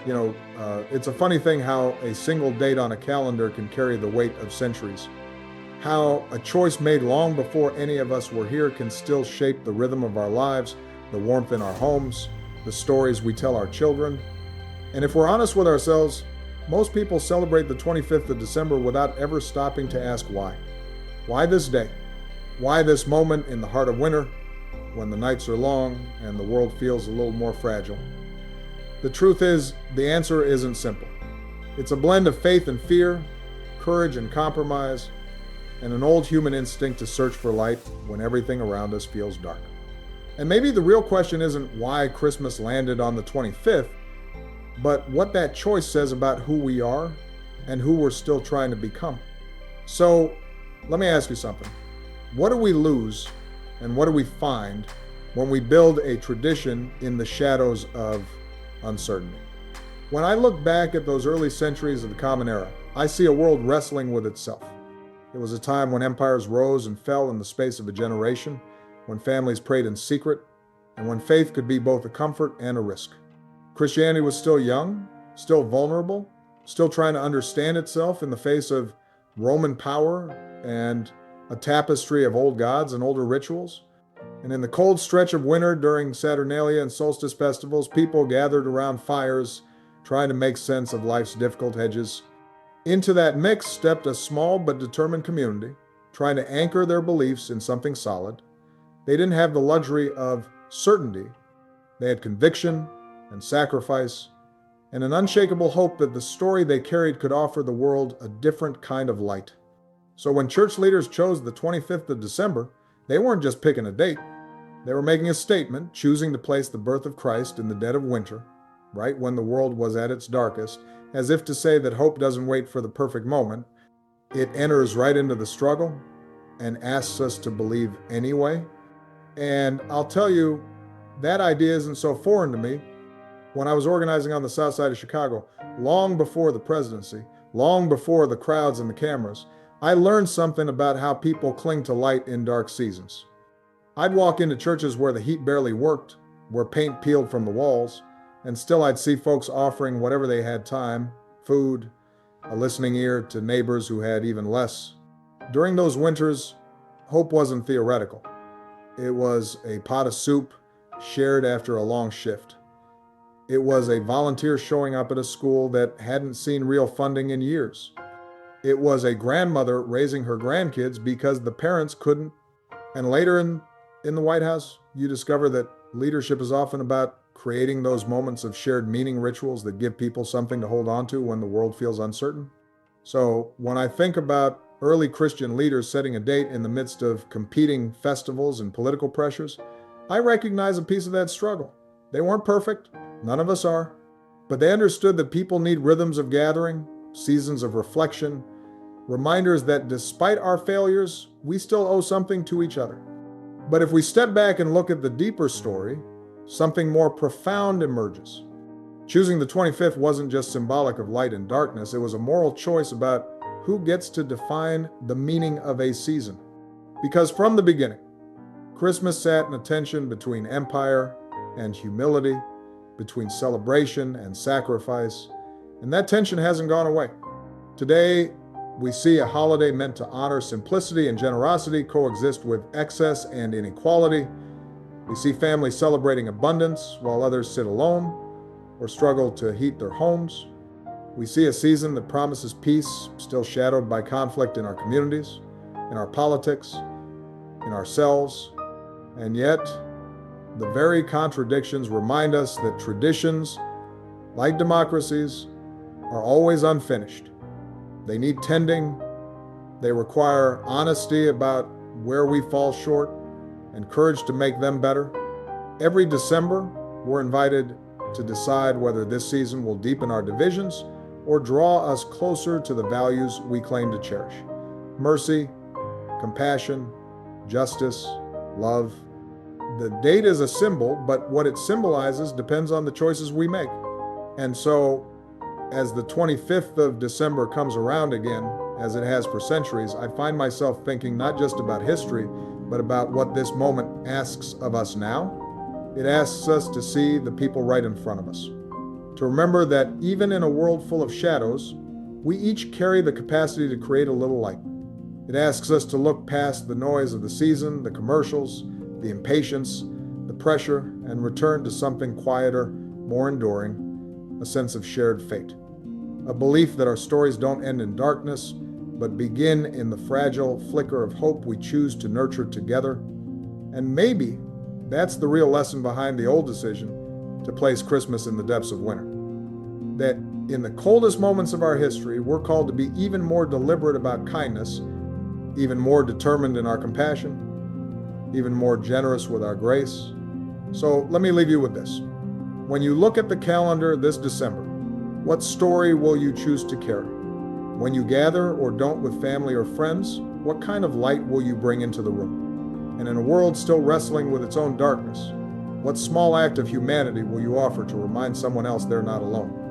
It's a funny thing how a single date on a calendar can carry the weight of centuries. How a choice made long before any of us were here can still shape the rhythm of our lives, the warmth in our homes, the stories we tell our children. And if we're honest with ourselves, most people celebrate the 25th of December without ever stopping to ask why. Why this day? Why this moment in the heart of winter, when the nights are long and the world feels a little more fragile? The truth is, the answer isn't simple. It's a blend of faith and fear, courage and compromise, and an old human instinct to search for light when everything around us feels dark. And maybe the real question isn't why Christmas landed on the 25th, but what that choice says about who we are and who we're still trying to become. So, let me ask you something. What do we lose and what do we find when we build a tradition in the shadows of uncertainty? When I look back at those early centuries of the Common Era, I see a world wrestling with itself. It was a time when empires rose and fell in the space of a generation, when families prayed in secret, and when faith could be both a comfort and a risk. Christianity was still young, still vulnerable, still trying to understand itself in the face of Roman power and a tapestry of old gods and older rituals. And in the cold stretch of winter during Saturnalia and solstice festivals, people gathered around fires trying to make sense of life's difficult edges. Into that mix stepped a small but determined community, trying to anchor their beliefs in something solid. They didn't have the luxury of certainty. They had conviction and sacrifice, and an unshakable hope that the story they carried could offer the world a different kind of light. So when church leaders chose the 25th of December, they weren't just picking a date. They were making a statement, choosing to place the birth of Christ in the dead of winter, right when the world was at its darkest, as if to say that hope doesn't wait for the perfect moment. It enters right into the struggle and asks us to believe anyway. And I'll tell you, that idea isn't so foreign to me. When I was organizing on the south side of Chicago, long before the presidency, long before the crowds and the cameras, I learned something about how people cling to light in dark seasons. I'd walk into churches where the heat barely worked, where paint peeled from the walls, and still I'd see folks offering whatever they had time, food, a listening ear to neighbors who had even less. During those winters, hope wasn't theoretical. It was a pot of soup shared after a long shift. It was a volunteer showing up at a school that hadn't seen real funding in years. It was a grandmother raising her grandkids because the parents couldn't. And later in the White House, you discover that leadership is often about creating those moments of shared meaning rituals that give people something to hold on to when the world feels uncertain. So when I think about early Christian leaders setting a date in the midst of competing festivals and political pressures, I recognize a piece of that struggle. They weren't perfect. None of us are. But they understood that people need rhythms of gathering, seasons of reflection, reminders that despite our failures, we still owe something to each other. But if we step back and look at the deeper story, something more profound emerges. Choosing the 25th wasn't just symbolic of light and darkness, it was a moral choice about who gets to define the meaning of a season. Because from the beginning, Christmas sat in a tension between empire and humility, between celebration and sacrifice, and that tension hasn't gone away. Today, we see a holiday meant to honor simplicity and generosity coexist with excess and inequality. We see families celebrating abundance while others sit alone or struggle to heat their homes. We see a season that promises peace, still shadowed by conflict in our communities, in our politics, in ourselves, and yet the very contradictions remind us that traditions, like democracies, are always unfinished. They need tending. They require honesty about where we fall short and courage to make them better. Every December, we're invited to decide whether this season will deepen our divisions or draw us closer to the values we claim to cherish. Mercy, compassion, justice, love. The date is a symbol, but what it symbolizes depends on the choices we make. And so, as the 25th of December comes around again, as it has for centuries, I find myself thinking not just about history, but about what this moment asks of us now. It asks us to see the people right in front of us. To remember that even in a world full of shadows, we each carry the capacity to create a little light. It asks us to look past the noise of the season, the commercials, the impatience, the pressure, and return to something quieter, more enduring, a sense of shared fate. A belief that our stories don't end in darkness, but begin in the fragile flicker of hope we choose to nurture together. And maybe that's the real lesson behind the old decision to place Christmas in the depths of winter. That in the coldest moments of our history, we're called to be even more deliberate about kindness, even more determined in our compassion, even more generous with our grace. So let me leave you with this. When you look at the calendar this December, what story will you choose to carry? When you gather or don't with family or friends, what kind of light will you bring into the room? And in a world still wrestling with its own darkness, what small act of humanity will you offer to remind someone else they're not alone?